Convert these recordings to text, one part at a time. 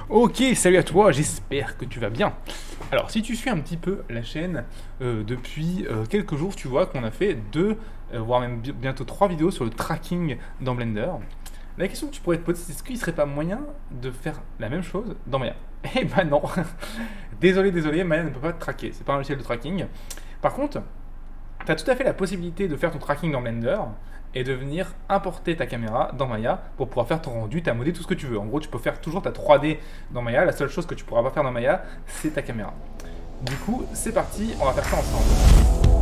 Ok, salut à toi, j'espère que tu vas bien. Alors, si tu suis un petit peu la chaîne depuis quelques jours, tu vois qu'on a fait deux, voire même bientôt trois vidéos sur le tracking dans Blender. La question que tu pourrais te poser, c'est est-ce qu'il ne serait pas moyen de faire la même chose dans Maya? Eh ben non. Désolé, Maya ne peut pas te traquer, c'est pas un logiciel de tracking. Par contre, tu as tout à fait la possibilité de faire ton tracking dans Blender et de venir importer ta caméra dans Maya pour pouvoir faire ton rendu, ta modé, tout ce que tu veux. En gros, tu peux faire toujours ta 3D dans Maya. La seule chose que tu pourras pas faire dans Maya, c'est ta caméra. Du coup, c'est parti, on va faire ça ensemble.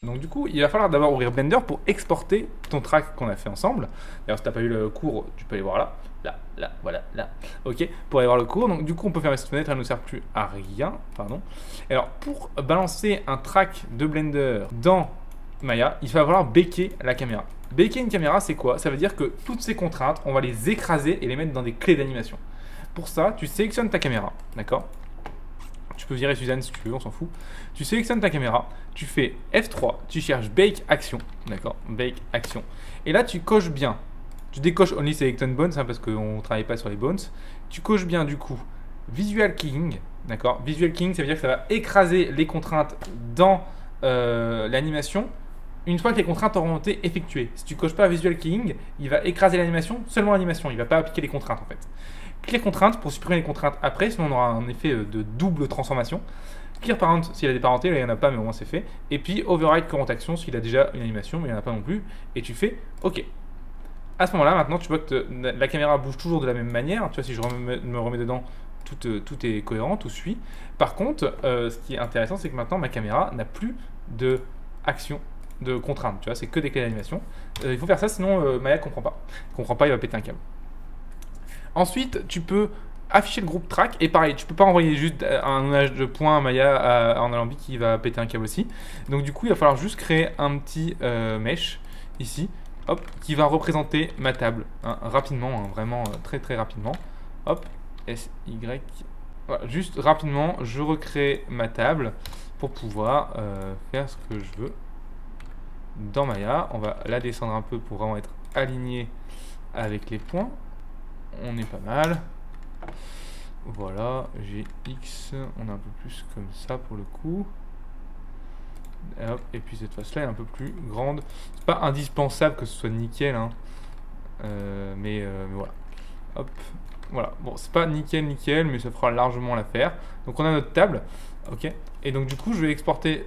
Donc du coup, il va falloir d'abord ouvrir Blender pour exporter ton track qu'on a fait ensemble. D'ailleurs, si tu n'as pas eu le cours, tu peux aller voir là. Voilà, là. Ok, pour aller voir le cours. Donc du coup, on peut fermer cette fenêtre, elle ne nous sert plus à rien. Pardon. Et alors, pour balancer un track de Blender dans Maya, il va falloir baker la caméra. Baker une caméra, c'est quoi? Ça veut dire que toutes ces contraintes, on va les écraser et les mettre dans des clés d'animation. Pour ça, tu sélectionnes ta caméra, d'accord? Tu peux virer Suzanne si tu veux, on s'en fout. Tu sélectionnes ta caméra, tu fais F3, tu cherches Bake Action, d'accord, Bake Action. Et là, tu coches bien. Tu décoches Only Select on Bones, hein, parce qu'on ne travaille pas sur les bones. Tu coches bien du coup Visual Keying, d'accord. Visual Keying, ça veut dire que ça va écraser les contraintes dans l'animation une fois que les contraintes auront été effectuées. Si tu coches pas Visual Keying, il va écraser l'animation, seulement l'animation, il ne va pas appliquer les contraintes en fait. Clear contraintes pour supprimer les contraintes après, sinon on aura un effet de double transformation. Clear parent s'il a des parentés, là il n'y en a pas mais au moins c'est fait. Et puis override current action s'il a déjà une animation mais il n'y en a pas non plus. Et tu fais OK. À ce moment-là, maintenant tu vois que la caméra bouge toujours de la même manière. Tu vois, si je me remets dedans, tout est cohérent, tout suit. Par contre, ce qui est intéressant, c'est que maintenant ma caméra n'a plus de action, de contrainte. Tu vois, c'est que des clés d'animation. Il faut faire ça, sinon Maya ne comprend pas. Il ne comprend pas, il va péter un câble. Ensuite, tu peux afficher le groupe track et pareil, tu peux pas envoyer juste un nuage de points à Maya en alambic qui va péter un câble aussi. Donc du coup, il va falloir juste créer un petit mesh ici, hop, qui va représenter ma table hein, rapidement, hein, vraiment très très rapidement. Hop, SY. Voilà, juste rapidement, je recrée ma table pour pouvoir faire ce que je veux dans Maya. On va la descendre un peu pour vraiment être aligné avec les points. On est pas mal. Voilà, j'ai X, on est un peu plus comme ça pour le coup. Hop, et puis cette face-là est un peu plus grande. C'est pas indispensable que ce soit nickel, hein. Mais voilà. Hop, voilà. Bon, c'est pas nickel, mais ça fera largement l'affaire. Donc on a notre table, ok. Et donc du coup, je vais exporter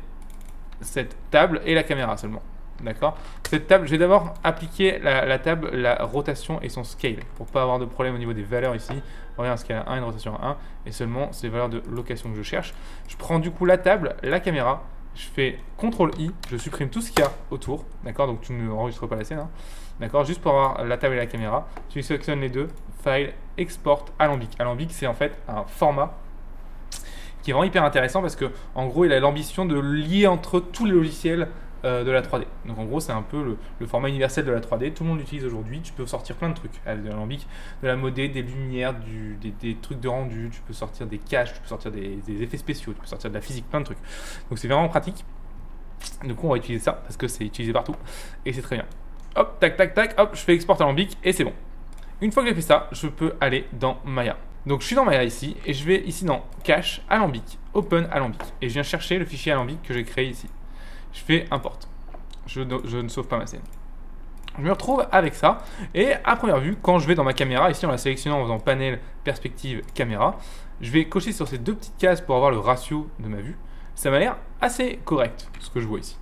cette table et la caméra seulement. D'accord. Cette table, je vais d'abord appliquer la table, la rotation et son scale pour pas avoir de problème au niveau des valeurs ici. Regarde, un scale à 1, une rotation à 1 et seulement ces valeurs de location que je cherche. Je prends du coup la table, la caméra, je fais CTRL-I, je supprime tout ce qu'il y a autour. D'accord, donc tu ne enregistres pas la scène. Hein. D'accord, juste pour avoir la table et la caméra. Tu sélectionnes les deux, File, Export, Alambic. Alambic, c'est en fait un format qui est vraiment hyper intéressant parce que en gros, il a l'ambition de lier entre tous les logiciels de la 3D. Donc en gros, c'est un peu le format universel de la 3D. Tout le monde l'utilise aujourd'hui. Tu peux sortir plein de trucs avec de l'alambic, de la modée, des lumières, des trucs de rendu. Tu peux sortir des caches, tu peux sortir des effets spéciaux, tu peux sortir de la physique, plein de trucs. Donc c'est vraiment pratique. Du coup, on va utiliser ça parce que c'est utilisé partout et c'est très bien. Hop, tac, tac, tac, hop, je fais export alambic et c'est bon. Une fois que j'ai fait ça, je peux aller dans Maya. Donc je suis dans Maya ici et je vais ici dans Cache, Alambic, Open Alambic. Et je viens chercher le fichier Alambic que j'ai créé ici. Je fais import. Je ne sauve pas ma scène. Je me retrouve avec ça. Et à première vue, quand je vais dans ma caméra, ici on la sélectionne en faisant panel, perspective, caméra, je vais cocher sur ces deux petites cases pour avoir le ratio de ma vue. Ça m'a l'air assez correct, ce que je vois ici.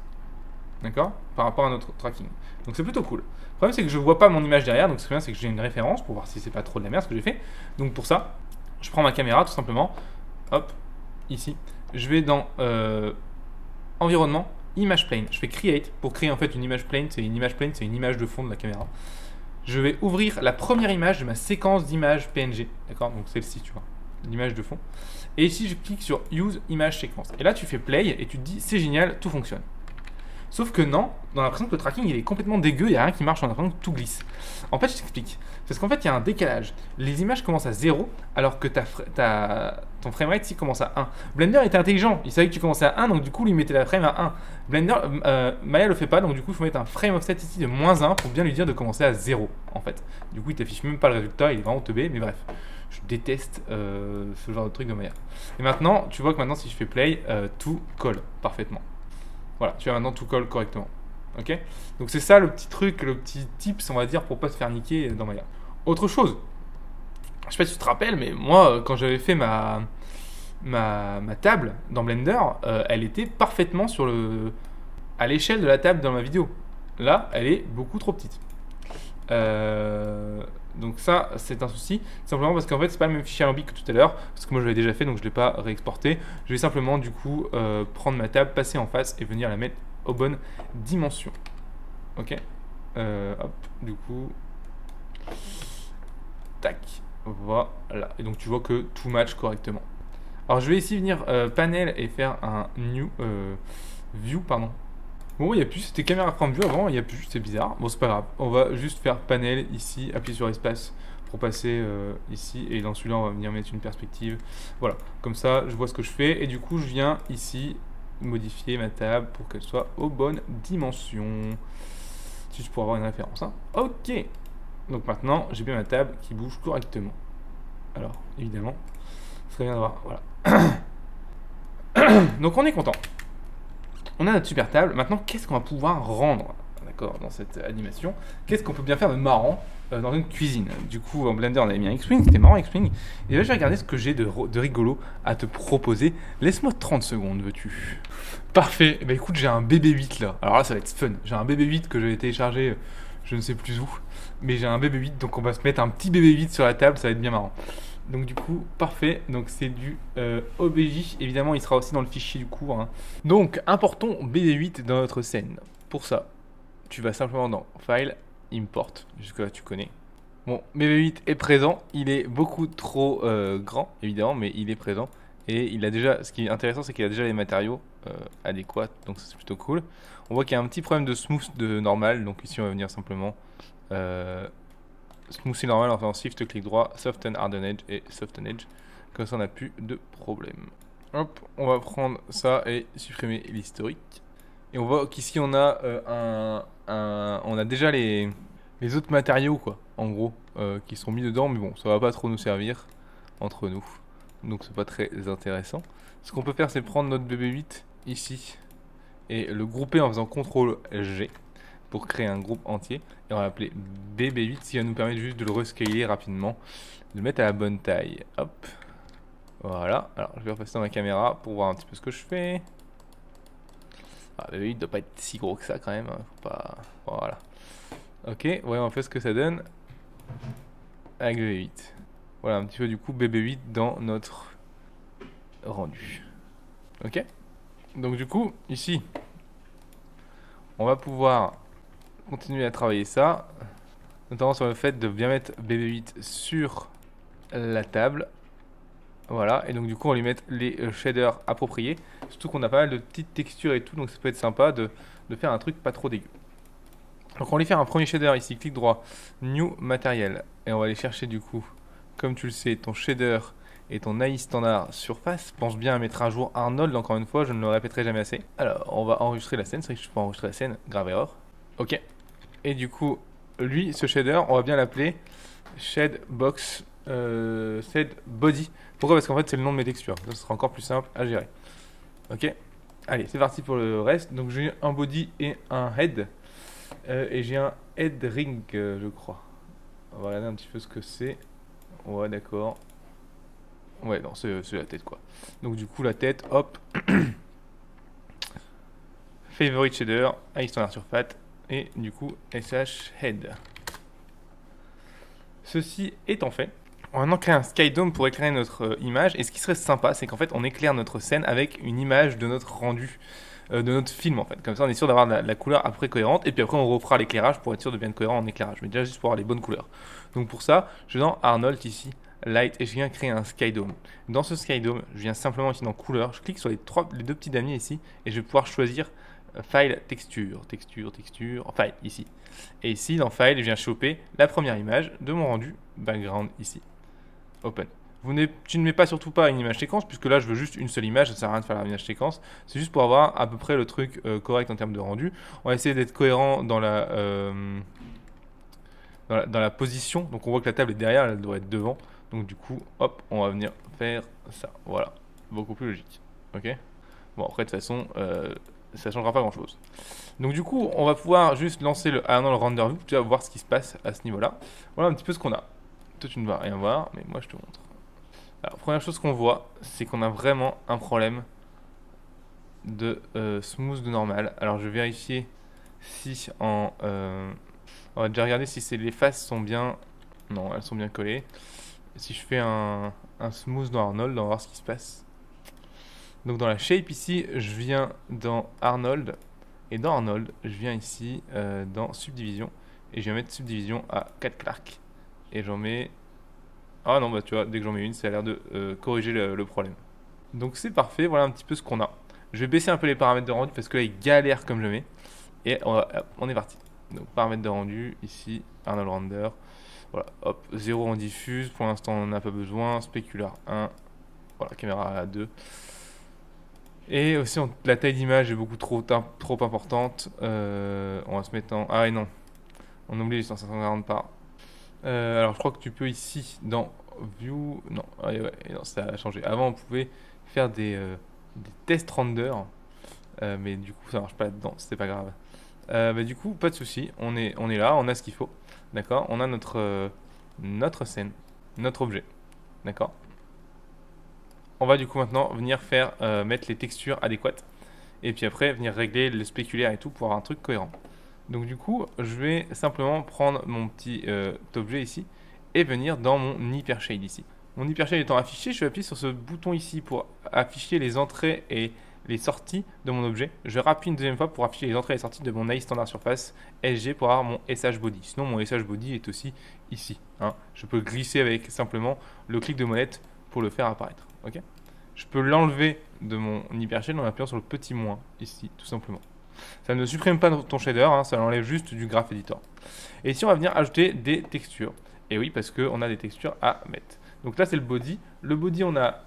D'accord? Par rapport à notre tracking. Donc c'est plutôt cool. Le problème c'est que je ne vois pas mon image derrière, donc ce qui est bien c'est que j'ai une référence pour voir si c'est pas trop de la merde ce que j'ai fait. Donc pour ça, je prends ma caméra tout simplement. Hop, ici. Je vais dans environnement. Image plane, je fais create pour créer en fait une image plane, c'est une image de fond de la caméra. Je vais ouvrir la première image de ma séquence d'images PNG, d'accord, donc celle-ci tu vois, l'image de fond. Et ici, je clique sur Use Image Sequence. Et là, tu fais Play et tu te dis, c'est génial, tout fonctionne. Sauf que non, on a l'impression que le tracking il est complètement dégueu, il n'y a rien qui marche, on a l'impression que tout glisse. En fait, je t'explique. Parce qu'en fait, il y a un décalage. Les images commencent à 0, alors que ton framerate ici commence à 1. Blender était intelligent, il savait que tu commençais à 1, donc du coup, il mettait la frame à 1. Blender, Maya le fait pas, donc du coup, il faut mettre un frame offset ici de -1 pour bien lui dire de commencer à 0, en fait. Du coup, il t'affiche même pas le résultat, il est vraiment teubé, mais bref. Je déteste ce genre de truc de Maya. Et maintenant, tu vois que maintenant, si je fais play, tout colle parfaitement. Voilà, tu as maintenant tout colle correctement. Ok. Donc c'est ça le petit truc, le petit tips, on va dire, pour pas se faire niquer dans Maya. Autre chose, je sais pas si tu te rappelles, mais moi, quand j'avais fait ma table dans Blender, elle était parfaitement à l'échelle de la table dans ma vidéo. Là, elle est beaucoup trop petite. Donc ça, c'est un souci, simplement parce qu'en fait, c'est pas le même fichier Alembic que tout à l'heure, parce que moi je l'avais déjà fait, donc je l'ai pas réexporté. Je vais simplement du coup prendre ma table, passer en face et venir la mettre aux bonnes dimensions. Ok. Hop, du coup, tac, voilà. Et donc tu vois que tout match correctement. Alors je vais ici venir panel et faire un new view, pardon. Bon, il n'y a plus, c'était caméra frame view avant, il n'y a plus, c'est bizarre. Bon, c'est pas grave, on va juste faire panel ici, appuyer sur espace pour passer ici, et dans celui-là, on va venir mettre une perspective. Voilà, comme ça, je vois ce que je fais, et du coup, je viens ici modifier ma table pour qu'elle soit aux bonnes dimensions. Si je pourrais avoir une référence, hein. Ok, donc maintenant, j'ai bien ma table qui bouge correctement. Alors, évidemment, ce serait bien d'avoir, voilà. Donc, on est content. On a notre super table. Maintenant, qu'est-ce qu'on va pouvoir rendre, d'accord, dans cette animation? Qu'est-ce qu'on peut bien faire de marrant dans une cuisine? Du coup, en Blender, on avait mis un X-Wing, c'était marrant X-Wing. Et là, je vais regarder ce que j'ai de rigolo à te proposer. Laisse-moi 30 secondes, veux-tu? Parfait. Bah écoute, j'ai un BB-8 là. Alors là, ça va être fun. J'ai un BB-8 que j'avais téléchargé, je ne sais plus où. Mais j'ai un BB-8, donc on va se mettre un petit BB-8 sur la table, ça va être bien marrant. Donc du coup, parfait, donc c'est du OBJ, évidemment il sera aussi dans le fichier du cours, hein. Donc importons BB8 dans notre scène. Pour ça, tu vas simplement dans File, Import, jusque là tu connais. Bon, BB8 est présent, il est beaucoup trop grand, évidemment, mais il est présent. Et il a déjà, ce qui est intéressant, c'est qu'il a déjà les matériaux adéquats, donc ça c'est plutôt cool. On voit qu'il y a un petit problème de smooth de normal, donc ici on va venir simplement... Smoothie normal en faisant Shift, clic droit, Soften, Harden Edge et Soften Edge. Comme ça on n'a plus de problème. Hop, on va prendre ça et supprimer l'historique. Et on voit qu'ici on a on a déjà les autres matériaux quoi, en gros, qui sont mis dedans, mais bon, ça va pas trop nous servir entre nous. Donc c'est pas très intéressant. Ce qu'on peut faire, c'est prendre notre BB8 ici et le grouper en faisant CTRL G. Pour créer un groupe entier, et on va l'appeler BB8, ce qui va nous permettre juste de le rescaler rapidement, de le mettre à la bonne taille. Hop, voilà. Alors je vais repasser dans ma caméra pour voir un petit peu ce que je fais. Ah, BB8 ne doit pas être si gros que ça quand même, hein. Faut pas... Voilà. Ok, voyons un peu ce que ça donne avec BB8. Voilà un petit peu du coup BB8 dans notre rendu. Ok, donc du coup ici on va pouvoir continuer à travailler ça, notamment sur le fait de bien mettre BB8 sur la table. Voilà, et donc du coup on va lui mettre les shaders appropriés, surtout qu'on a pas mal de petites textures et tout, donc ça peut être sympa de faire un truc pas trop dégueu. Donc on va aller faire un premier shader ici, clic droit, New Material, et on va aller chercher du coup, comme tu le sais, ton shader et ton AI standard surface. Pense bien à mettre à jour Arnold, encore une fois, je ne le répéterai jamais assez. Alors on va enregistrer la scène, c'est vrai que je peux enregistrer la scène, grave erreur. Ok, et du coup, lui, ce shader, on va bien l'appeler Shade Box, Shade Body. Pourquoi? Parce qu'en fait, c'est le nom de mes textures. Ça sera encore plus simple à gérer. Ok, allez, c'est parti pour le reste. Donc, j'ai un body et un head. Et j'ai un head ring, je crois. On va regarder un petit peu ce que c'est. Ouais, d'accord. Ouais, non, c'est la tête, quoi. Donc, du coup, la tête, hop. Favorite shader, AI standard surface. Et du coup, SH Head. Ceci étant fait, on va maintenant créer un Skydome pour éclairer notre image. Et ce qui serait sympa, c'est qu'en fait, on éclaire notre scène avec une image de notre rendu, de notre film en fait. Comme ça, on est sûr d'avoir la couleur après cohérente. Et puis après, on refera l'éclairage pour être sûr de bien être cohérent en éclairage. Mais déjà, juste pour avoir les bonnes couleurs. Donc pour ça, je vais dans Arnold ici, light et je viens créer un sky dome. Dans ce sky dome, je viens simplement ici dans couleur, je clique sur les deux petits damiers ici et je vais pouvoir choisir file texture, file ici. Et ici dans file, je viens choper la première image de mon rendu background ici. Open. Tu ne mets pas surtout pas une image séquence puisque là je veux juste une seule image, ça ne sert à rien de faire la image séquence. C'est juste pour avoir à peu près le truc correct en termes de rendu. On va essayer d'être cohérent dans la position. Donc on voit que la table est derrière, elle doit être devant. Donc du coup, hop, on va venir faire ça. Voilà, beaucoup plus logique. Ok. Bon après de toute façon, ça changera pas grand chose. Donc du coup, on va pouvoir juste lancer le Arnold Render View, tu vas voir ce qui se passe à ce niveau-là. Voilà un petit peu ce qu'on a. Toi tu ne vas rien voir, mais moi je te montre. Alors première chose qu'on voit, c'est qu'on a vraiment un problème de smooth de normal. Alors je vais vérifier si on va déjà regarder si les faces sont bien. Non, elles sont bien collées. Si je fais un smooth dans Arnold, on va voir ce qui se passe. Donc dans la shape ici, je viens dans Arnold. Et dans Arnold, je viens ici dans Subdivision. Et je vais mettre Subdivision à 4 Clark. Et j'en mets... Ah non, bah tu vois, dès que j'en mets une, ça a l'air de corriger le problème. Donc c'est parfait, voilà un petit peu ce qu'on a. Je vais baisser un peu les paramètres de rendu parce que là, il galère comme jamais. Et on est parti. Donc paramètres de rendu, ici, Arnold Render. Voilà, hop, 0 en diffuse, pour l'instant on n'en a pas besoin. Spécular 1, voilà, caméra à 2. Et aussi la taille d'image est beaucoup trop importante. On va se mettre en... Ah et non, on oublie les 540 par. Alors je crois que tu peux ici dans View... Non, ouais, non, ça a changé. Avant on pouvait faire des test render. Mais du coup ça marche pas là-dedans, c'était pas grave. Bah, du coup pas de souci, on est là, on a ce qu'il faut. D'accord, on a notre scène, notre objet. D'accord. On va du coup maintenant venir mettre les textures adéquates. Et puis après venir régler le spéculaire et tout pour avoir un truc cohérent. Donc du coup je vais simplement prendre mon petit objet ici et venir dans mon hypershade ici. Mon hypershade étant affiché, je vais appuyer sur ce bouton ici pour afficher les entrées et les sorties de mon objet. Je rappuie une deuxième fois pour afficher les entrées et les sorties de mon AI standard surface SG pour avoir mon SH body. Sinon mon SH body est aussi ici. Hein. Je peux glisser avec simplement le clic de molette pour le faire apparaître. Ok. Je peux l'enlever de mon hypershade en appuyant sur le petit moins ici, tout simplement. Ça ne supprime pas ton shader, hein, ça l'enlève juste du graph editor. Et ici on va venir ajouter des textures. Et oui, parce qu'on a des textures à mettre. Donc là c'est le body. Le body, on a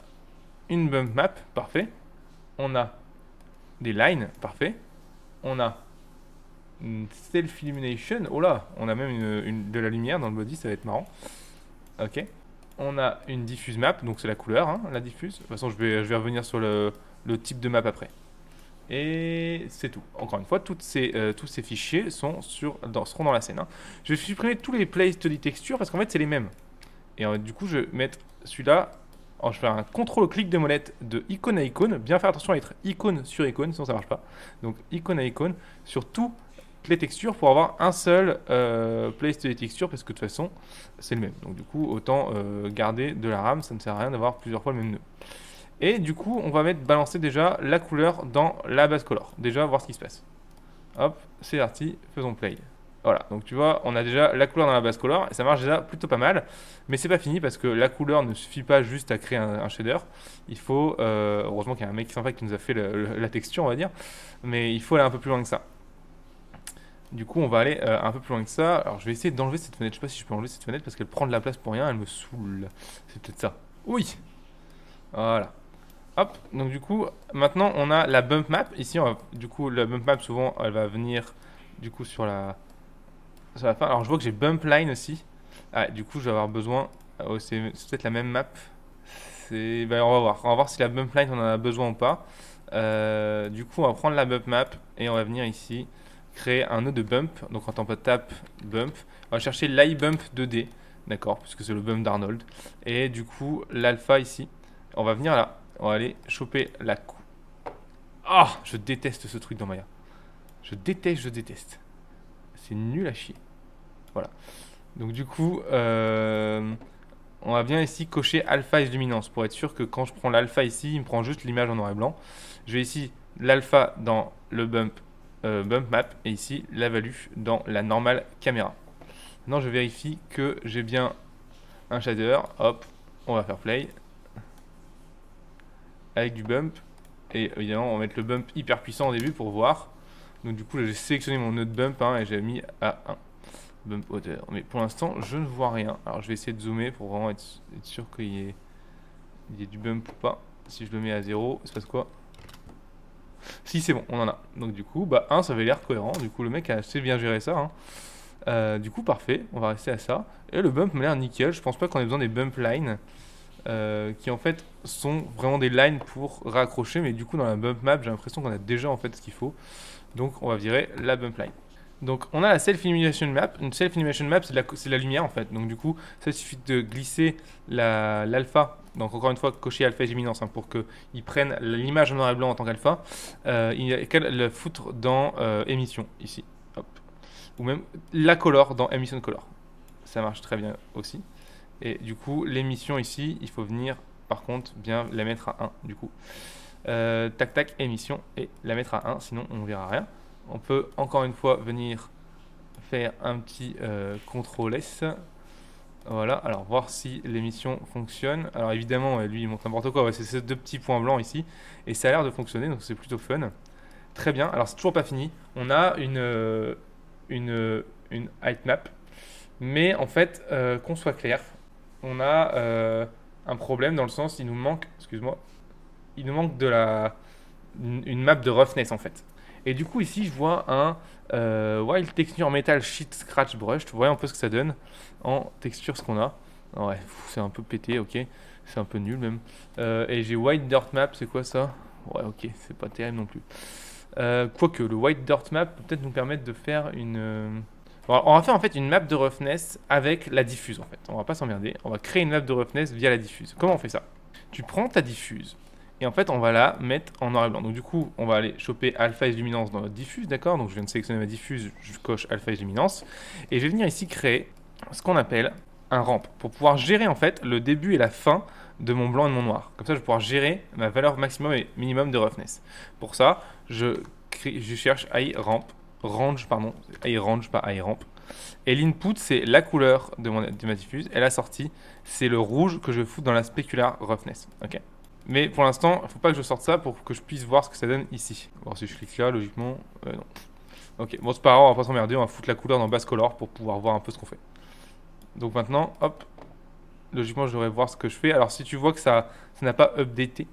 une bump map, parfait. On a des lines, parfait. On a une self illumination. Oh là, on a même de la lumière dans le body, ça va être marrant. Ok. On a une diffuse map, donc c'est la couleur, hein, la diffuse. De toute façon, je vais revenir sur le type de map après. Et c'est tout. Encore une fois, tous ces fichiers seront dans la scène. Hein. Je vais supprimer tous les place to the texture parce qu'en fait, c'est les mêmes. Et du coup, je vais mettre celui-là. Alors, je fais un contrôle-clic de molette de icône à icône. Bien faire attention à être icône sur icône, sinon ça marche pas. Donc, icône à icône sur toutes les textures pour avoir un seul place to the texture parce que de toute façon, c'est le même. Donc, du coup, autant garder de la RAM. Ça ne sert à rien d'avoir plusieurs fois le même nœud. Et du coup, on va balancer déjà la couleur dans la base color. Déjà, voir ce qui se passe. Hop, c'est parti, faisons play. Voilà, donc tu vois, on a déjà la couleur dans la base color et ça marche déjà plutôt pas mal. Mais c'est pas fini parce que la couleur ne suffit pas juste à créer un shader. Il faut, heureusement qu'il y a un mec sympa qui nous a fait la texture, on va dire. Mais il faut aller un peu plus loin que ça. Du coup, on va aller un peu plus loin que ça. Alors, je vais essayer d'enlever cette fenêtre. Je sais pas si je peux enlever cette fenêtre parce qu'elle prend de la place pour rien. Elle me saoule. C'est peut-être ça. Oui. Voilà. Hop, donc du coup, maintenant on a la bump map. Ici, du coup, la bump map, souvent, elle va venir du coup sur la fin. Alors, je vois que j'ai bump line aussi. Ah, du coup, je vais avoir besoin. Oh, c'est peut-être la même map. Ben, on va voir. On va voir si la bump line, on en a besoin ou pas. Du coup, on va prendre la bump map et on va venir ici créer un nœud de bump. Donc, quand on peut tap bump, on va chercher l'iBump 2D. D'accord, puisque c'est le bump d'Arnold. Et du coup, l'alpha ici, on va venir là. On va aller choper la coupe. Ah, je déteste ce truc dans Maya. Je déteste. C'est nul à chier. Voilà. Donc du coup, on va bien ici cocher alpha et luminance pour être sûr que quand je prends l'alpha ici, il me prend juste l'image en noir et blanc. Je vais ici l'alpha dans le bump map et ici la value dans la normale caméra. Maintenant, je vérifie que j'ai bien un shader. Hop. On va faire play. Avec du bump. Et évidemment, on va mettre le bump hyper puissant au début pour voir. Donc du coup, j'ai sélectionné mon node bump et j'ai mis à 1. Bump hauteur. Mais pour l'instant, je ne vois rien. Alors je vais essayer de zoomer pour vraiment être sûr qu'il y ait du bump ou pas. Si je le mets à 0, il se passe quoi? Si, c'est bon, on en a. Donc du coup, 1, ça avait l'air cohérent. Du coup, le mec a assez bien géré ça. Du coup, parfait. On va rester à ça. Et le bump m'a l'air nickel. Je pense pas qu'on ait besoin des bump lines. Qui en fait sont vraiment des lines pour raccrocher. Mais du coup, dans la bump map, j'ai l'impression qu'on a déjà en fait ce qu'il faut. Donc on va virer la bump line. Donc on a la Self Illumination Map. Une Self Illumination Map, c'est de la lumière en fait. Donc du coup, ça suffit de glisser l'alpha. Donc encore une fois, cocher alpha et luminance pour qu'il prenne l'image en noir et blanc en tant qu'alpha. Il y a qu'à le foutre dans émission ici. Hop. Ou même la color dans emission color. Ça marche très bien aussi. Et du coup, l'émission ici, il faut venir par contre bien la mettre à 1 du coup. Tac tac, émission et la mettre à 1, sinon on ne verra rien. On peut encore une fois venir faire un petit CTRL-S. Voilà, alors voir si l'émission fonctionne. Alors évidemment, lui il montre n'importe quoi, ouais, c'est ces deux petits points blancs ici. Et ça a l'air de fonctionner, donc c'est plutôt fun. Très bien, alors c'est toujours pas fini. On a une height map. Mais en fait, qu'on soit clair, on a un problème dans le sens, il nous manque, excuse-moi, il nous manque une map de roughness en fait. Et du coup ici je vois un Wild Texture Metal Sheet Scratch Brush. Vous voyez un peu ce que ça donne en texture ce qu'on a. Ouais, c'est un peu pété, ok. C'est un peu nul même. Et j'ai White Dirt Map, c'est quoi ça? Ouais, ok, c'est pas terrible non plus. Quoique le White Dirt Map peut peut-être nous permettre de faire une... on va faire en fait une map de roughness avec la diffuse en fait. On va pas s'emmerder. On va créer une map de roughness via la diffuse. Comment on fait ça? Tu prends ta diffuse. Et en fait, on va la mettre en noir et blanc. Donc du coup, on va aller choper alpha et luminance dans notre diffuse, d'accord? Donc je viens de sélectionner ma diffuse, je coche alpha et luminance. Et je vais venir ici créer ce qu'on appelle un ramp pour pouvoir gérer en fait le début et la fin de mon blanc et de mon noir. Comme ça, je vais pouvoir gérer ma valeur maximum et minimum de roughness. Pour ça, je cherche range, pas iRamp. Et l'input, c'est la couleur de ma diffuse. Et la sortie, c'est le rouge que je fous dans la specular roughness. Ok? Mais pour l'instant, il ne faut pas que je sorte ça pour que je puisse voir ce que ça donne ici. Bon, si je clique là, logiquement, non. Ok, bon, c'est pas grave, on va pas s'emmerder, on va foutre la couleur dans basse color pour pouvoir voir un peu ce qu'on fait. Donc maintenant, hop, logiquement, je devrais voir ce que je fais. Alors, si tu vois que ça n'a pas updaté,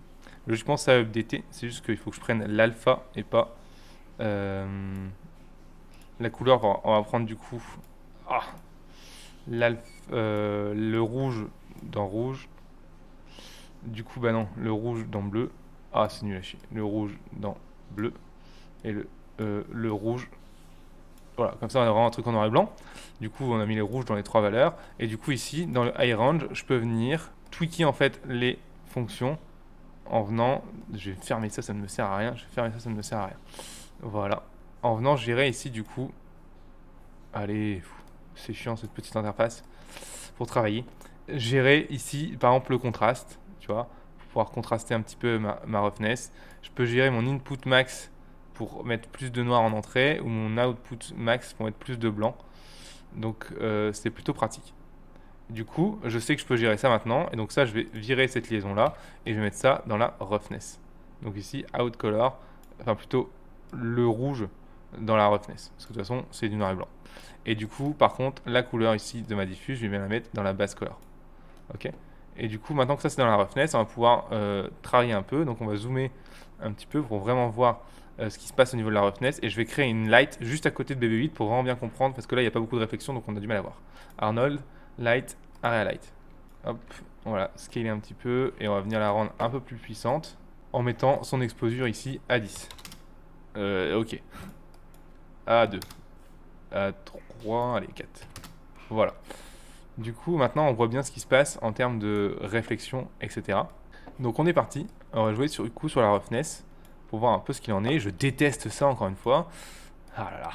logiquement, ça a updaté. C'est juste qu'il faut que je prenne l'alpha et pas la couleur. On va prendre du coup le rouge dans rouge. Du coup, non, le rouge dans bleu. Ah, c'est nul à chier. Le rouge dans bleu. Et le rouge. Voilà, comme ça, on a vraiment un truc en noir et blanc. Du coup, on a mis les rouges dans les trois valeurs. Et du coup, ici, dans le high range, je peux venir tweaker en fait les fonctions en venant. Je vais fermer ça, ça ne me sert à rien. Je vais fermer ça, ça ne me sert à rien. Voilà. En venant gérer ici, du coup. Allez, c'est chiant cette petite interface pour travailler. Gérer ici, par exemple, le contraste. Tu vois, pour pouvoir contraster un petit peu ma roughness. Je peux gérer mon input max pour mettre plus de noir en entrée ou mon output max pour mettre plus de blanc. Donc c'est plutôt pratique. Du coup, je sais que je peux gérer ça maintenant. Et donc ça, je vais virer cette liaison-là et je vais mettre ça dans la roughness. Donc ici, out color, enfin plutôt le rouge dans la roughness. Parce que de toute façon, c'est du noir et blanc. Et du coup, par contre, la couleur ici de ma diffuse, je vais bien la mettre dans la basse color. Ok. Et du coup, maintenant que ça c'est dans la roughness, on va pouvoir travailler un peu. Donc on va zoomer un petit peu pour vraiment voir ce qui se passe au niveau de la roughness. Et je vais créer une light juste à côté de BB8 pour vraiment bien comprendre, parce que là il n'y a pas beaucoup de réflexion, donc on a du mal à voir. Arnold, light, area light. Hop, voilà, scaler un petit peu et on va venir la rendre un peu plus puissante en mettant son exposure ici à 10. Ok. À 2. À 3, allez, 4. Voilà. Du coup, maintenant, on voit bien ce qui se passe en termes de réflexion, etc. Donc, on est parti. On va jouer sur la roughness pour voir un peu ce qu'il en est. Je déteste ça, encore une fois. Ah là là.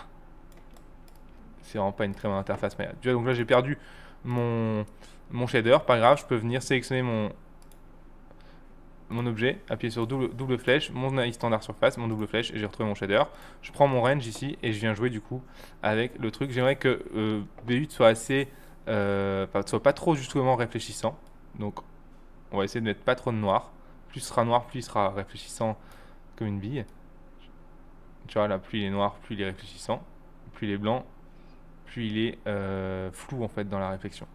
C'est vraiment pas une très bonne interface. Mais tu vois, donc là, j'ai perdu mon shader. Pas grave, je peux venir sélectionner mon objet, appuyer sur double flèche, mon analyse standard surface, mon double flèche, et j'ai retrouvé mon shader. Je prends mon range ici et je viens jouer du coup avec le truc. J'aimerais que B8 soit assez... soit pas trop justement réfléchissant. Donc On va essayer de mettre pas trop de noir. Plus ce sera noir, plus il sera réfléchissant comme une bille. Tu vois, là, plus il est noir, plus il est réfléchissant. Plus il est blanc, plus il est flou, en fait, dans la réflexion.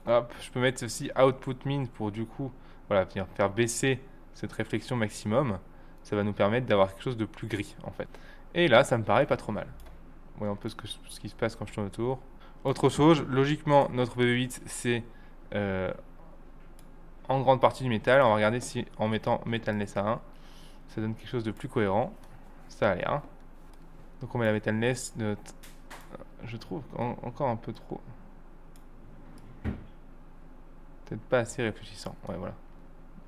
Hop, je peux mettre aussi output min pour, du coup, voilà, venir faire baisser cette réflexion maximum. Ça va nous permettre d'avoir quelque chose de plus gris, en fait. Et là, ça me paraît pas trop mal. Voyons un peu ce qui se passe quand je tourne autour. Autre chose, logiquement, notre BB8, c'est en grande partie du métal. On va regarder si, en mettant metalness à 1, ça donne quelque chose de plus cohérent. Ça a l'air. Donc on met la metalness de... Je trouve encore un peu trop... Peut-être pas assez réfléchissant. Ouais, voilà.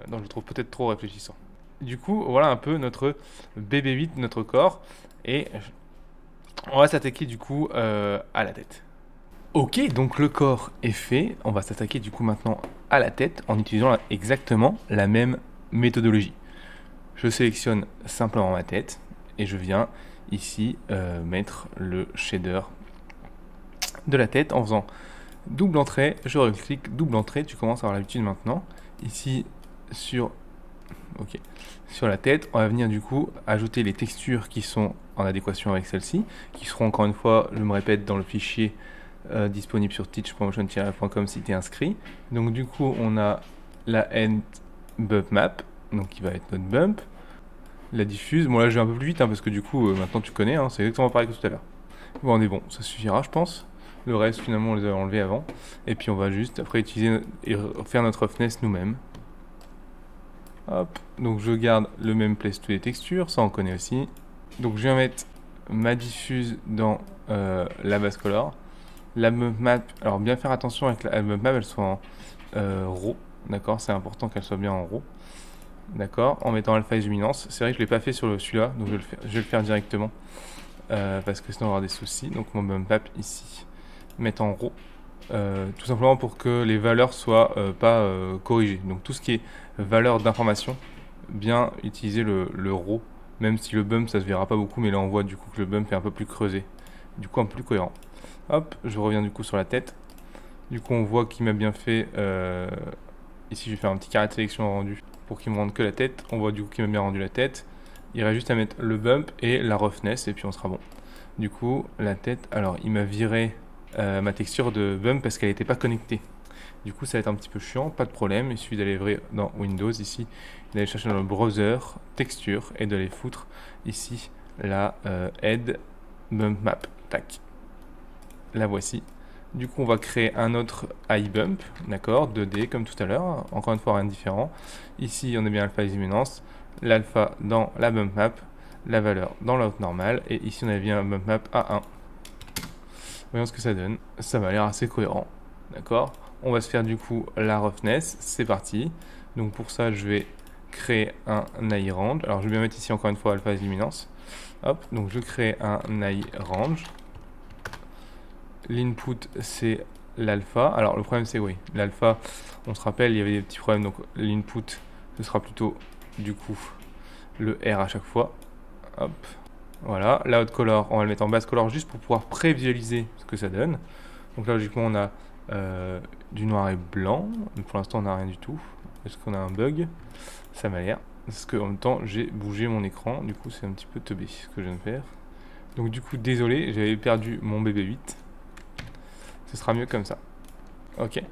Non, je le trouve peut-être trop réfléchissant. Du coup, voilà un peu notre BB8, notre corps. Et on va s'attaquer du coup à la tête. Ok, donc le corps est fait. On va s'attaquer du coup maintenant à la tête en utilisant exactement la même méthodologie. Je sélectionne simplement ma tête et je viens ici mettre le shader de la tête en faisant double entrée, je reclique, double entrée, tu commences à avoir l'habitude maintenant. Ici sur la tête, on va venir du coup ajouter les textures qui sont en adéquation avec celle-ci, qui seront encore une fois, je me répète, dans le fichier disponible sur teach.motion-com si tu es inscrit. Donc du coup, on a la end bump map, donc qui va être notre bump. La diffuse, bon là je vais un peu plus vite parce que du coup maintenant tu connais, c'est exactement pareil que tout à l'heure. Bon on est bon, ça suffira je pense. Le reste finalement on les a enlevés avant. Et puis on va juste après utiliser et faire notre roughness nous-mêmes. Hop, donc je garde le même place tous les textures, ça on connaît aussi. Donc je viens mettre ma diffuse dans la base color. La bump map, alors bien faire attention avec la bump map, elle soit en RAW, d'accord, c'est important qu'elle soit bien en RAW. D'accord, en mettant alpha et luminance. C'est vrai que je ne l'ai pas fait sur celui-là, donc je vais le faire directement. Parce que sinon on va avoir des soucis. Donc mon bump map ici, mettre en RAW. Tout simplement pour que les valeurs soient pas corrigées. Donc tout ce qui est valeur d'information, bien utiliser le RAW. Même si le bump ça se verra pas beaucoup, mais là on voit du coup que le bump est un peu plus creusé. Du coup un peu plus cohérent. Hop, je reviens du coup sur la tête. Du coup on voit qu'il m'a bien fait... ici je vais faire un petit carré de sélection rendu pour qu'il me rende que la tête. On voit du coup qu'il m'a bien rendu la tête. Il reste juste à mettre le bump et la roughness et puis on sera bon. Du coup, la tête, alors il m'a viré ma texture de bump parce qu'elle n'était pas connectée. Du coup, ça va être un petit peu chiant, pas de problème. Il suffit d'aller dans Windows ici, d'aller chercher dans le browser, texture et d'aller foutre ici la head bump map. Tac. La voici. Du coup, on va créer un autre eye bump, d'accord, 2D comme tout à l'heure, encore une fois rien de différent. Ici, on est bien alpha luminance, l'alpha dans la bump map, la valeur dans la haute normale, et ici on a bien un bump map à 1. Voyons ce que ça donne. Ça va l'air assez cohérent, d'accord. On va se faire du coup la roughness, c'est parti. Donc pour ça, je vais créer un eye range. Alors je vais bien mettre ici encore une fois alpha luminance. Hop, donc je crée un eye range. L'input c'est l'alpha. Alors le problème c'est oui, l'alpha, on se rappelle, il y avait des petits problèmes, donc l'input ce sera plutôt du coup le R à chaque fois. Hop, voilà. La haute color, on va le mettre en basse color juste pour pouvoir prévisualiser ce que ça donne. Donc là logiquement on a du noir et blanc, mais pour l'instant on n'a rien du tout. Est-ce qu'on a un bug? Ça m'a l'air. Parce qu'en même temps j'ai bougé mon écran, du coup c'est un petit peu teubé ce que je viens de faire. Donc du coup désolé, j'avais perdu mon BB8. Ce sera mieux comme ça. Ok.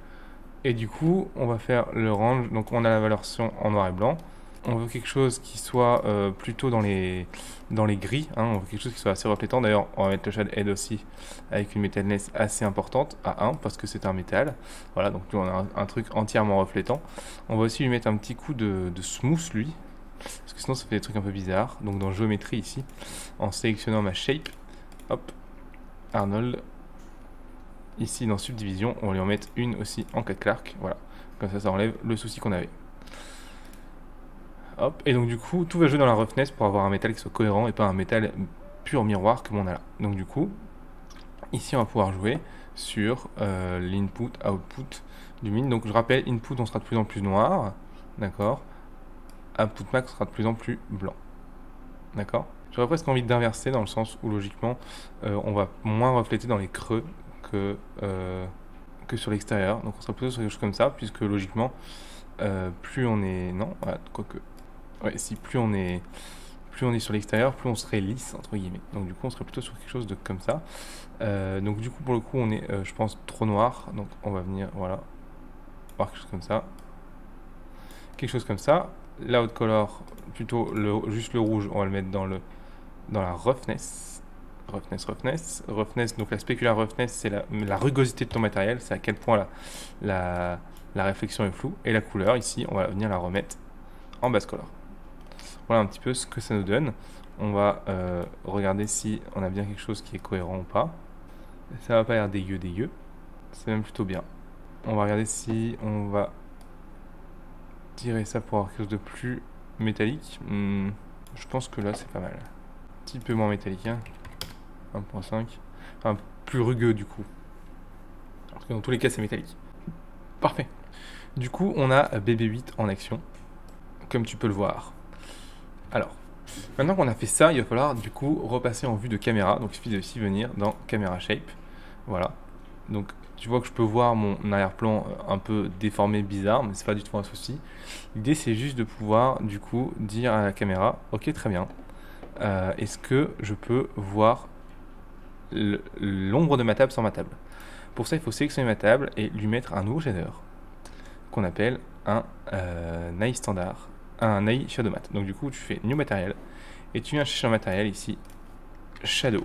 Et du coup, on va faire le range. Donc on a la version en noir et blanc. On veut quelque chose qui soit plutôt dans les gris. On veut quelque chose qui soit assez reflétant. D'ailleurs, on va mettre le shade head aussi avec une metalness assez importante à 1 parce que c'est un métal. Voilà, donc nous on a un truc entièrement reflétant. On va aussi lui mettre un petit coup de smooth lui. Parce que sinon ça fait des trucs un peu bizarres. Donc dans géométrie ici, en sélectionnant ma shape, hop, Arnold. Ici dans subdivision, on va lui en mettre une aussi en 4 Clark. Voilà, comme ça enlève le souci qu'on avait. Hop, et donc du coup, tout va jouer dans la roughness pour avoir un métal qui soit cohérent et pas un métal pur miroir comme on a là. Donc du coup, ici on va pouvoir jouer sur l'input, output du min. Donc je rappelle, input on sera de plus en plus noir, d'accord. Output max sera de plus en plus blanc, d'accord. J'aurais presque envie d'inverser dans le sens où logiquement, on va moins refléter dans les creux que sur l'extérieur. Donc on sera plutôt sur quelque chose comme ça, puisque logiquement, plus on est... Non, voilà, quoique... Ouais, si plus on est sur l'extérieur, plus on serait lisse, entre guillemets. Donc du coup, on serait plutôt sur quelque chose de comme ça. Donc du coup, pour le coup, on est, je pense, trop noir. Donc on va venir, voilà, voir quelque chose comme ça. Quelque chose comme ça. La haute color, plutôt juste le rouge, on va le mettre dans la roughness. Roughness, donc la specular roughness, c'est la rugosité de ton matériel. C'est à quel point la réflexion est floue. Et la couleur, ici, on va venir la remettre en base color. Voilà un petit peu ce que ça nous donne. On va regarder si on a bien quelque chose qui est cohérent ou pas. Ça va pas l'air dégueu. C'est même plutôt bien. On va regarder si on va tirer ça pour avoir quelque chose de plus métallique. Je pense que là c'est pas mal. Un petit peu moins métallique, hein. 1.5. Enfin, plus rugueux du coup. Alors que dans tous les cas c'est métallique. Parfait. Du coup on a BB8 en action. Comme tu peux le voir. Alors, maintenant qu'on a fait ça, il va falloir du coup repasser en vue de caméra. Donc il suffit de aussi venir dans Camera Shape. Voilà. Donc tu vois que je peux voir mon arrière-plan un peu déformé, bizarre, mais c'est pas du tout un souci. L'idée c'est juste de pouvoir du coup dire à la caméra, ok très bien, est-ce que je peux voir l'ombre de ma table sur ma table? Pour ça il faut sélectionner ma table et lui mettre un nouveau shader qu'on appelle un AI standard, un AI shadow matte. Donc du coup tu fais new matériel et tu viens chercher un matériel ici, shadow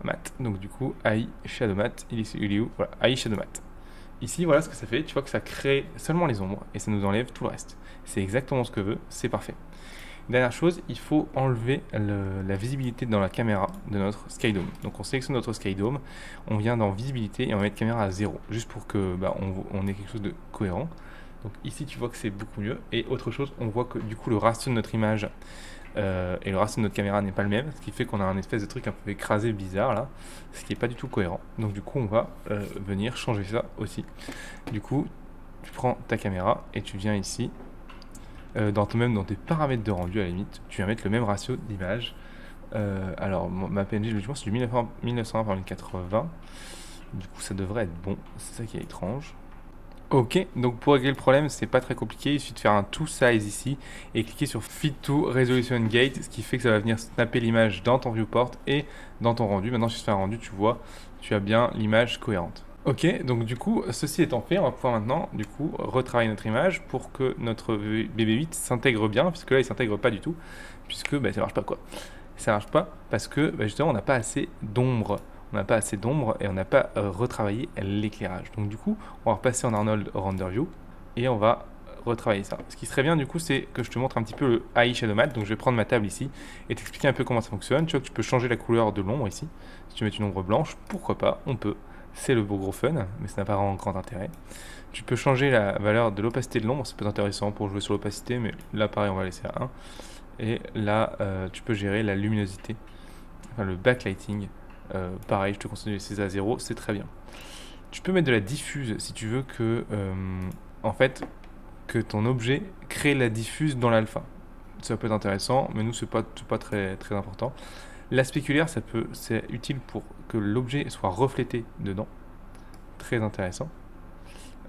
matte. Donc du coup AI shadow matte, il est où? Voilà, AI shadow matte. Ici voilà ce que ça fait, tu vois que ça crée seulement les ombres et ça nous enlève tout le reste. C'est exactement ce que veut, c'est parfait. Dernière chose, il faut enlever la visibilité dans la caméra de notre Skydome. Donc on sélectionne notre Skydome, on vient dans visibilité et on met la caméra à 0, juste pour que on ait quelque chose de cohérent. Donc ici tu vois que c'est beaucoup mieux. Et autre chose, on voit que du coup le ratio de notre image et le ratio de notre caméra n'est pas le même, ce qui fait qu'on a un espèce de truc un peu écrasé, bizarre là, ce qui n'est pas du tout cohérent. Donc du coup on va venir changer ça aussi. Du coup tu prends ta caméra et tu viens ici, dans tes paramètres de rendu à la limite, tu viens mettre le même ratio d'image. Alors ma PNG logiquement c'est du 1920 par 1080, du coup ça devrait être bon, c'est ça qui est étrange. Ok, donc pour régler le problème, c'est pas très compliqué, il suffit de faire un to size ici et cliquer sur Fit to Resolution Gate, ce qui fait que ça va venir snapper l'image dans ton viewport et dans ton rendu. Maintenant, si je fais un rendu, tu vois, tu as bien l'image cohérente. Ok, donc du coup, ceci étant fait, on va pouvoir maintenant, du coup, retravailler notre image pour que notre BB8 s'intègre bien, puisque là, il s'intègre pas du tout, puisque ça marche pas quoi. Ça marche pas parce que justement, on n'a pas assez d'ombre. On n'a pas assez d'ombre et on n'a pas retravaillé l'éclairage. Donc du coup, on va repasser en Arnold Render View et on va retravailler ça. Ce qui serait bien du coup, c'est que je te montre un petit peu le AI Shadow Matte. Donc je vais prendre ma table ici et t'expliquer un peu comment ça fonctionne. Tu vois que tu peux changer la couleur de l'ombre ici. Si tu mets une ombre blanche, pourquoi pas, on peut. C'est le beau gros fun, mais ça n'a pas vraiment grand intérêt. Tu peux changer la valeur de l'opacité de l'ombre, c'est peut être intéressant pour jouer sur l'opacité, mais là pareil, on va laisser à 1. Et là, tu peux gérer la luminosité, enfin le backlighting. Pareil, je te conseille de laisser ça à 0, c'est très bien. Tu peux mettre de la diffuse si tu veux que, en fait, que ton objet crée la diffuse dans l'alpha. Ça peut être intéressant, mais nous, c'est pas très, très important. La spéculaire, c'est utile pour que l'objet soit reflété dedans. Très intéressant.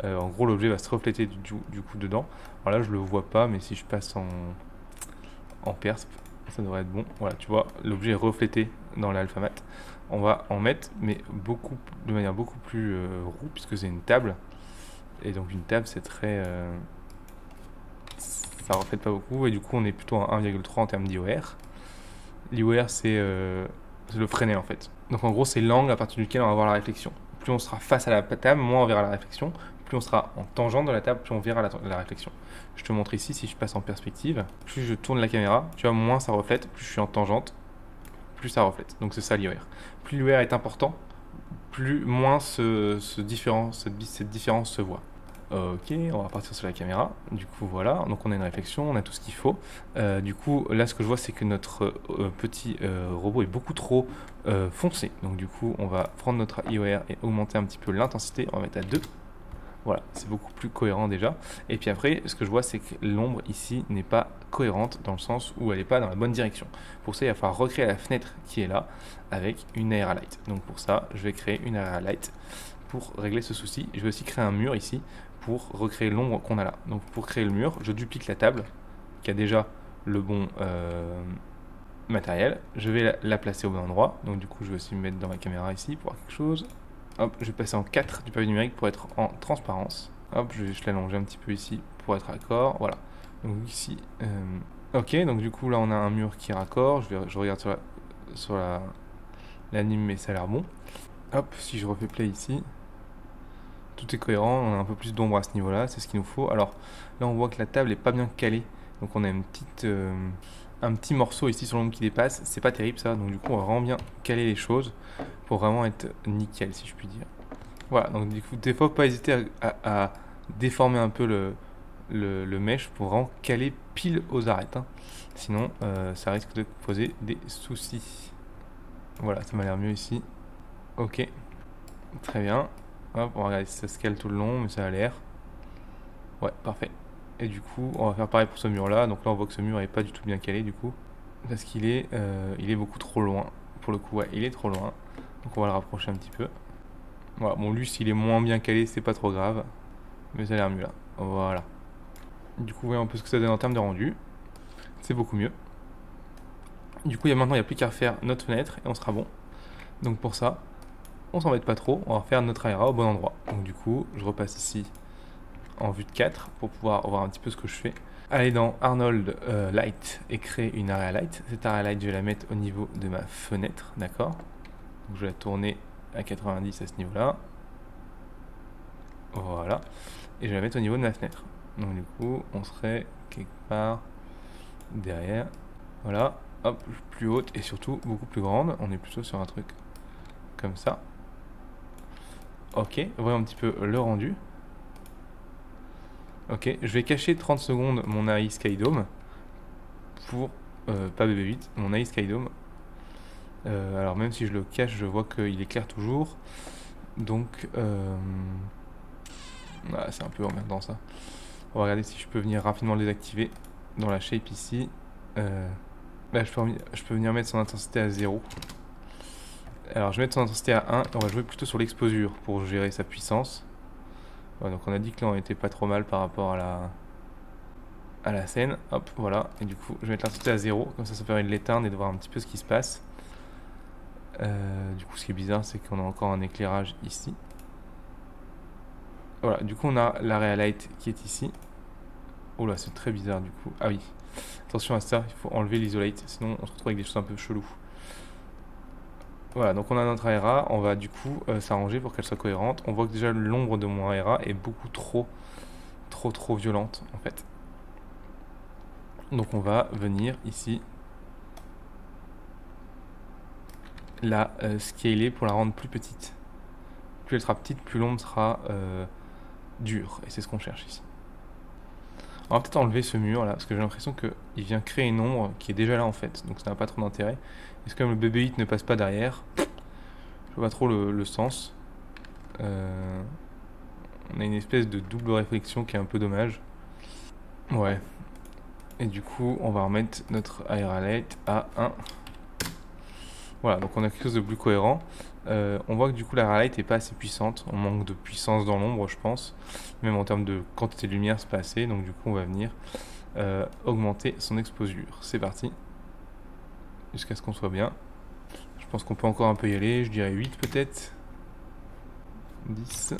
En gros, l'objet va se refléter du coup dedans. Alors là, je le vois pas, mais si je passe en persp, ça devrait être bon. Voilà, tu vois, l'objet est reflété dans l'alpha mat. On va en mettre, mais de manière beaucoup plus roux, puisque c'est une table. Et donc une table, c'est très... ça reflète pas beaucoup, et du coup on est plutôt à 1,3 en termes d'IOR. L'IOR, c'est le Fresnel en fait. Donc en gros, c'est l'angle à partir duquel on va voir la réflexion. Plus on sera face à la table, moins on verra la réflexion. Plus on sera en tangente de la table, plus on verra la réflexion. Je te montre ici, si je passe en perspective, plus je tourne la caméra, tu vois, moins ça reflète, plus je suis en tangente, plus ça reflète. Donc c'est ça l'IOR. Plus l'IOR est important, moins cette différence se voit. Ok, on va partir sur la caméra. Du coup, voilà. Donc, on a une réflexion, on a tout ce qu'il faut. Du coup, là, ce que je vois, c'est que notre petit robot est beaucoup trop foncé. Donc, du coup, on va prendre notre IOR et augmenter un petit peu l'intensité. On va mettre à 2. Voilà, c'est beaucoup plus cohérent déjà. Et puis après, ce que je vois, c'est que l'ombre ici n'est pas cohérente dans le sens où elle n'est pas dans la bonne direction. Pour ça, il va falloir recréer la fenêtre qui est là avec une Area Light. Donc, pour ça, je vais créer une Area Light pour régler ce souci. Je vais aussi créer un mur ici pour recréer l'ombre qu'on a là. Donc pour créer le mur, je duplique la table qui a déjà le bon matériel. Je vais la placer au bon endroit. Donc du coup, je vais aussi me mettre dans ma caméra ici pour voir quelque chose. Hop, je vais passer en 4 du pavé numérique pour être en transparence. Hop, je l'allonge un petit peu ici pour être raccord. Voilà. Donc ici, ok. Donc du coup là, on a un mur qui est raccord. Je regarde sur l'anime, mais ça a l'air bon. Hop, si je refais play ici, tout est cohérent. On a un peu plus d'ombre à ce niveau-là. C'est ce qu'il nous faut. Alors là, on voit que la table est pas bien calée. Donc on a un petit morceau ici sur l'ombre qui dépasse. C'est pas terrible ça. Donc du coup, on va vraiment bien caler les choses pour vraiment être nickel, si je puis dire. Voilà, donc du coup, des fois, pas hésiter à déformer un peu le mesh pour vraiment caler pile aux arêtes. Hein. Sinon, ça risque de poser des soucis. Voilà, ça m'a l'air mieux ici. Ok, très bien. Hop, on va regarder si ça se cale tout le long, mais ça a l'air. Ouais, parfait. Et du coup, on va faire pareil pour ce mur-là. Donc là, on voit que ce mur n'est pas du tout bien calé, du coup. Parce qu'il est beaucoup trop loin. Pour le coup, ouais, il est trop loin. Donc on va le rapprocher un petit peu. Voilà, bon lui s'il est moins bien calé c'est pas trop grave. Mais ça a l'air mieux là. Voilà. Du coup voyons un peu ce que ça donne en termes de rendu. C'est beaucoup mieux. Du coup maintenant il n'y a plus qu'à refaire notre fenêtre et on sera bon. Donc pour ça, on s'embête pas trop, on va refaire notre ARA au bon endroit. Donc du coup je repasse ici en vue de 4 pour pouvoir voir un petit peu ce que je fais. Aller dans Arnold Light et créer une Area Light. Cette Area Light je vais la mettre au niveau de ma fenêtre, d'accord. Donc je vais la tourner à 90 à ce niveau-là. Voilà. Et je vais la mettre au niveau de ma fenêtre. Donc du coup, on serait quelque part derrière. Voilà. Hop, plus haute et surtout beaucoup plus grande. On est plutôt sur un truc comme ça. Ok, voyons un petit peu le rendu. Ok, je vais cacher 30 secondes mon AI Skydome pour, pas BB8, mon AI Skydome. Alors même si je le cache, je vois qu'il éclaire toujours. Donc, c'est un peu emmerdant ça. On va regarder si je peux venir rapidement le désactiver dans la shape ici. Là, je peux venir mettre son intensité à 0. Alors, je vais mettre son intensité à 1 et on va jouer plutôt sur l'exposure pour gérer sa puissance. Ouais, donc on a dit que là on était pas trop mal par rapport à la scène. Hop, voilà. Et du coup, je vais mettre l'intensité à 0. Comme ça permet de l'éteindre et de voir un petit peu ce qui se passe. Du coup, ce qui est bizarre, c'est qu'on a encore un éclairage ici. Voilà, du coup, on a l'Area Light qui est ici. Oh là, c'est très bizarre du coup. Ah oui, attention à ça, il faut enlever l'isolate, sinon on se retrouve avec des choses un peu cheloues. Voilà, donc on a notre ARA, on va du coup s'arranger pour qu'elle soit cohérente. On voit que déjà l'ombre de mon ARA est beaucoup trop violente en fait. Donc on va venir ici la scaler pour la rendre plus petite. Plus elle sera petite, plus l'ombre sera dure, et c'est ce qu'on cherche ici. On va peut-être enlever ce mur là, parce que j'ai l'impression qu'il vient créer une ombre qui est déjà là en fait, donc ça n'a pas trop d'intérêt. Est-ce que comme le BB8 ne passe pas derrière, je vois pas trop le sens. On a une espèce de double réflexion qui est un peu dommage. Ouais. Et du coup, on va remettre notre ARA Light à 1. Voilà, donc on a quelque chose de plus cohérent. On voit que du coup la Light n'est pas assez puissante. On manque de puissance dans l'ombre, je pense. Même en termes de quantité de lumière, c'est pas assez. Donc du coup, on va venir augmenter son exposure. C'est parti. Jusqu'à ce qu'on soit bien. Je pense qu'on peut encore un peu y aller. Je dirais 8 peut-être. 10.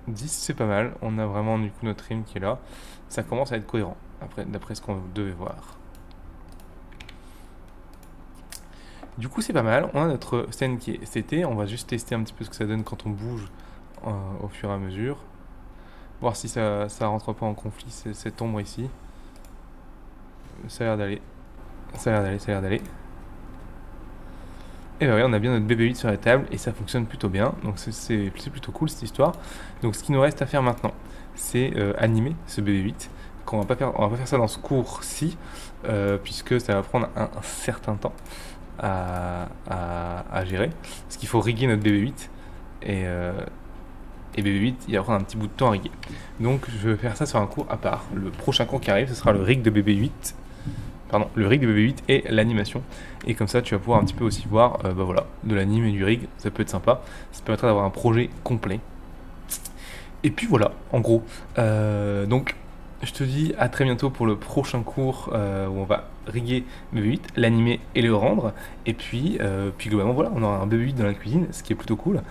10, c'est pas mal. On a vraiment du coup notre trim qui est là. Ça commence à être cohérent, d'après ce qu'on devait voir. Du coup, c'est pas mal. On a notre scène qui est CT. On va juste tester un petit peu ce que ça donne quand on bouge au fur et à mesure. Voir si ça rentre pas en conflit, cette ombre ici. Ça a l'air d'aller. Ça a l'air d'aller. Et bah oui, on a bien notre BB8 sur la table et ça fonctionne plutôt bien. Donc c'est plutôt cool cette histoire. Donc ce qu'il nous reste à faire maintenant, c'est animer ce BB8. On va pas faire ça dans ce cours-ci, puisque ça va prendre un certain temps à gérer. Parce qu'il faut riguer notre BB8 et BB8 il va prendre un petit bout de temps à riguer. Donc je vais faire ça sur un cours à part. Le prochain cours qui arrive, ce sera le rig de BB8. Pardon, le rig de BB8 et l'animation. Et comme ça, tu vas pouvoir un petit peu aussi voir voilà, de l'anime et du rig. Ça peut être sympa. Ça permettra d'avoir un projet complet. Et puis voilà, en gros. Donc, je te dis à très bientôt pour le prochain cours où on va riguer BB8, l'animer et le rendre. Et puis globalement, voilà, on aura un BB8 dans la cuisine, ce qui est plutôt cool.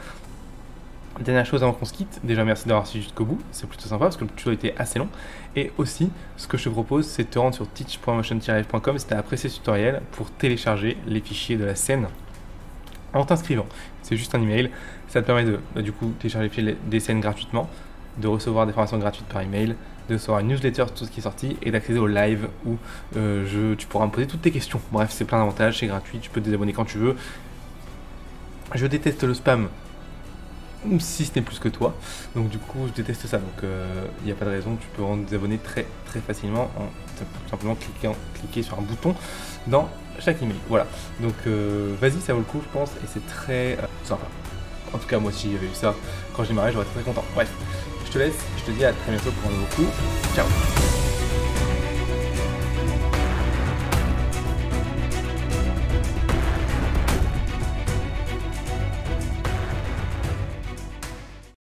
Dernière chose avant qu'on se quitte, déjà merci d'avoir suivi jusqu'au bout, c'est plutôt sympa parce que le tuto était assez long. Et aussi, ce que je te propose, c'est de te rendre sur teach.motion-live.com si tu as apprécié ce tutoriel pour télécharger les fichiers de la scène en t'inscrivant. C'est juste un email, ça te permet de du coup télécharger les fichiers des scènes gratuitement, de recevoir des formations gratuites par email, de recevoir une newsletter sur tout ce qui est sorti et d'accéder au live où tu pourras me poser toutes tes questions. Bref, c'est plein d'avantages, c'est gratuit, tu peux te désabonner quand tu veux. Je déteste le spam, si ce n'est plus que toi, donc du coup je déteste ça, donc il n'y a pas de raison, tu peux rendre désabonner très facilement en simplement cliquer sur un bouton dans chaque email. Voilà, donc vas-y, ça vaut le coup je pense et c'est très sympa. En tout cas moi si j'avais eu ça quand j'ai démarré j'aurais été très content. Bref, je te laisse, je te dis à très bientôt pour un nouveau coup, ciao.